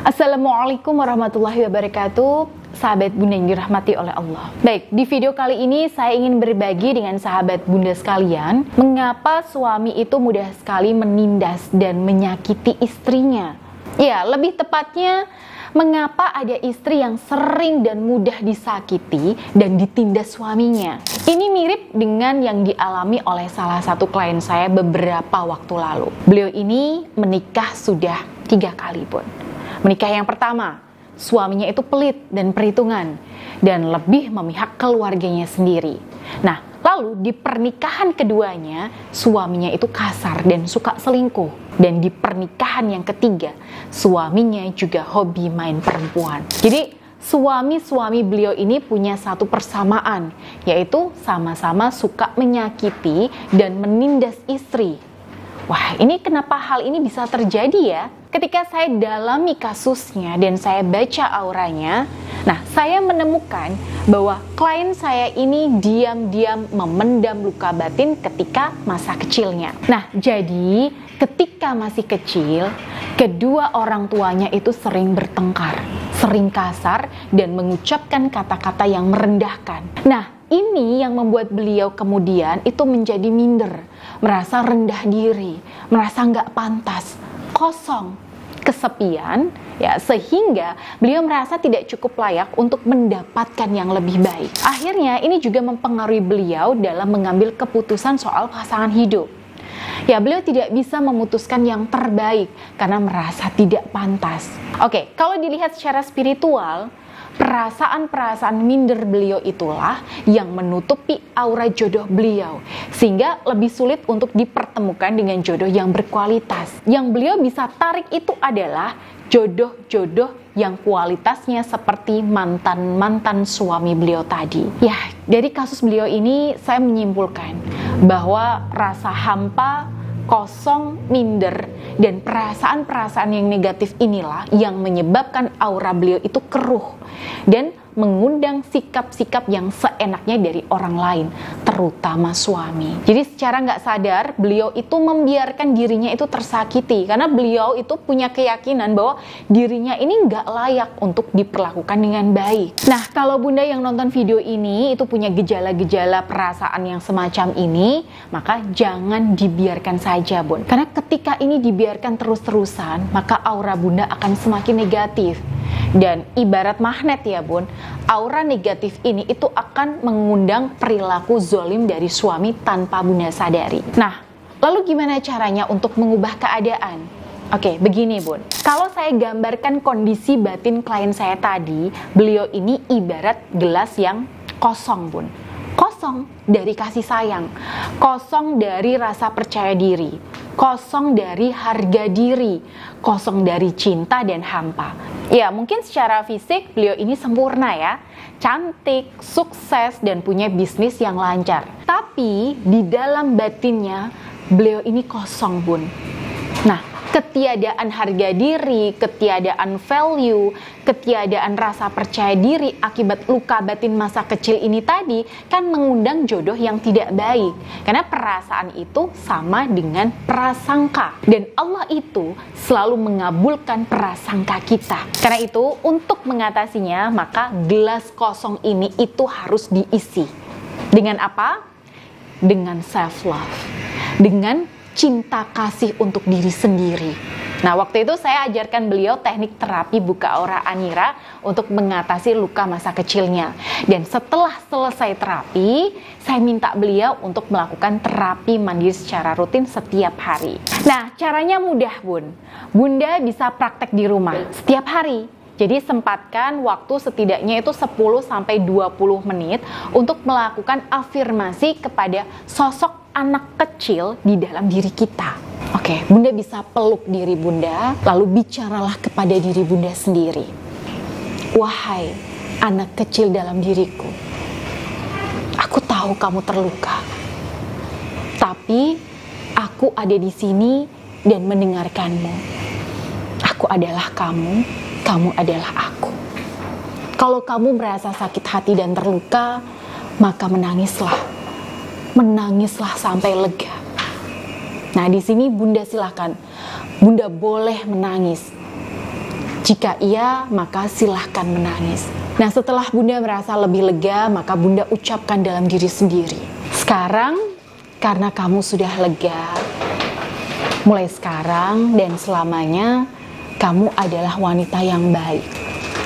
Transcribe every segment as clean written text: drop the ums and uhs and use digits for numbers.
Assalamualaikum warahmatullahi wabarakatuh, sahabat bunda yang dirahmati oleh Allah. Baik, di video kali ini saya ingin berbagi dengan sahabat bunda sekalian, mengapa suami itu mudah sekali menindas dan menyakiti istrinya. Ya, lebih tepatnya, mengapa ada istri yang sering dan mudah disakiti dan ditindas suaminya. Ini mirip dengan yang dialami oleh salah satu klien saya beberapa waktu lalu. Beliau ini menikah sudah 3 kali pun. Menikah yang pertama, suaminya itu pelit dan perhitungan dan lebih memihak keluarganya sendiri. Nah, lalu di pernikahan keduanya, suaminya itu kasar dan suka selingkuh. Dan di pernikahan yang ketiga, suaminya juga hobi main perempuan. Jadi, suami-suami beliau ini punya satu persamaan, yaitu sama-sama suka menyakiti dan menindas istri. Wah, ini kenapa hal ini bisa terjadi ya? Ketika saya dalami kasusnya dan saya baca auranya, nah saya menemukan bahwa klien saya ini diam-diam memendam luka batin ketika masa kecilnya. Nah, jadi ketika masih kecil, kedua orang tuanya itu sering bertengkar, sering kasar dan mengucapkan kata-kata yang merendahkan. Nah, ini yang membuat beliau kemudian itu menjadi minder, merasa rendah diri, merasa nggak pantas, kosong, kesepian, ya, sehingga beliau merasa tidak cukup layak untuk mendapatkan yang lebih baik. Akhirnya ini juga mempengaruhi beliau dalam mengambil keputusan soal pasangan hidup. Ya, beliau tidak bisa memutuskan yang terbaik karena merasa tidak pantas. Oke, kalau dilihat secara spiritual, perasaan-perasaan minder beliau itulah yang menutupi aura jodoh beliau, sehingga lebih sulit untuk dipertemukan dengan jodoh yang berkualitas. Yang beliau bisa tarik itu adalah jodoh-jodoh yang kualitasnya seperti mantan-mantan suami beliau tadi. Ya, dari kasus beliau ini saya menyimpulkan bahwa rasa hampa, kosong, minder, dan perasaan-perasaan yang negatif inilah yang menyebabkan aura beliau itu keruh dan mengundang sikap-sikap yang seenaknya dari orang lain, terutama suami. Jadi secara nggak sadar, beliau itu membiarkan dirinya itu tersakiti, karena beliau itu punya keyakinan bahwa dirinya ini nggak layak untuk diperlakukan dengan baik. Nah, kalau bunda yang nonton video ini itu punya gejala-gejala perasaan yang semacam ini, maka jangan dibiarkan saja, bun. Karena ketika ini dibiarkan terus-terusan, maka aura bunda akan semakin negatif. Dan ibarat magnet ya bun, aura negatif ini itu akan mengundang perilaku zolim dari suami tanpa bunda sadari. Nah, lalu gimana caranya untuk mengubah keadaan? Oke, begini bun, kalau saya gambarkan kondisi batin klien saya tadi, beliau ini ibarat gelas yang kosong bun. Kosong dari kasih sayang, kosong dari rasa percaya diri, kosong dari harga diri, kosong dari cinta dan hampa. Ya, mungkin secara fisik beliau ini sempurna ya, cantik, sukses, dan punya bisnis yang lancar. Tapi di dalam batinnya beliau ini kosong bun. Nah, ketiadaan harga diri, ketiadaan value, ketiadaan rasa percaya diri akibat luka batin masa kecil ini tadi kan mengundang jodoh yang tidak baik. Karena perasaan itu sama dengan prasangka. Dan Allah itu selalu mengabulkan prasangka kita. Karena itu untuk mengatasinya maka gelas kosong ini itu harus diisi. Dengan apa? Dengan self love. Dengan cinta kasih untuk diri sendiri. Nah, waktu itu saya ajarkan beliau teknik terapi buka aura Anira untuk mengatasi luka masa kecilnya. Dan setelah selesai terapi, saya minta beliau untuk melakukan terapi mandiri secara rutin setiap hari. Nah, caranya mudah bun. Bunda bisa praktek di rumah setiap hari. Jadi sempatkan waktu setidaknya itu 10-20 menit untuk melakukan afirmasi kepada sosok anak kecil di dalam diri kita. Oke, bunda bisa peluk diri bunda, lalu bicaralah kepada diri bunda sendiri. Wahai anak kecil dalam diriku, aku tahu kamu terluka, tapi aku ada di sini dan mendengarkanmu. Aku adalah kamu, kamu adalah aku. Kalau kamu merasa sakit hati dan terluka, maka menangislah. Menangislah sampai lega. Nah, di sini bunda silakan. Bunda boleh menangis. Jika iya, maka silahkan menangis. Nah, setelah Bunda merasa lebih lega, maka Bunda ucapkan dalam diri sendiri, sekarang karena kamu sudah lega, mulai sekarang dan selamanya kamu adalah wanita yang baik,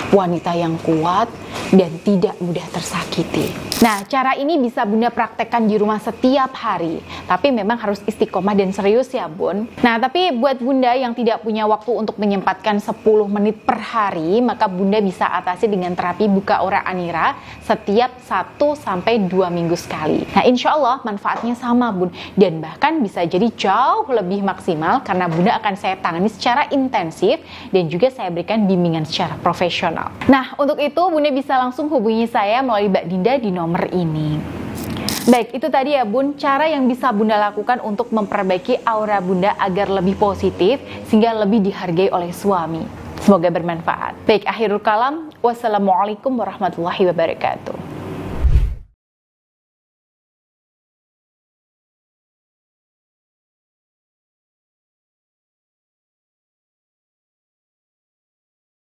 wanita yang kuat dan tidak mudah tersakiti. Nah, cara ini bisa Bunda praktekkan di rumah setiap hari, tapi memang harus istiqomah dan serius ya Bun. Nah, tapi buat Bunda yang tidak punya waktu untuk menyempatkan 10 menit per hari, maka Bunda bisa atasi dengan terapi buka aura Anira setiap 1-2 minggu sekali. Nah, insya Allah manfaatnya sama Bun, dan bahkan bisa jadi jauh lebih maksimal karena Bunda akan saya tangani secara intensif dan juga saya berikan bimbingan secara profesional. Nah, untuk itu Bunda bisa langsung hubungi saya melalui Mbak Dinda di nomor ini. Baik, itu tadi ya Bun, cara yang bisa Bunda lakukan untuk memperbaiki aura Bunda agar lebih positif sehingga lebih dihargai oleh suami. Semoga bermanfaat. Baik, akhirul kalam. Wassalamualaikum warahmatullahi wabarakatuh.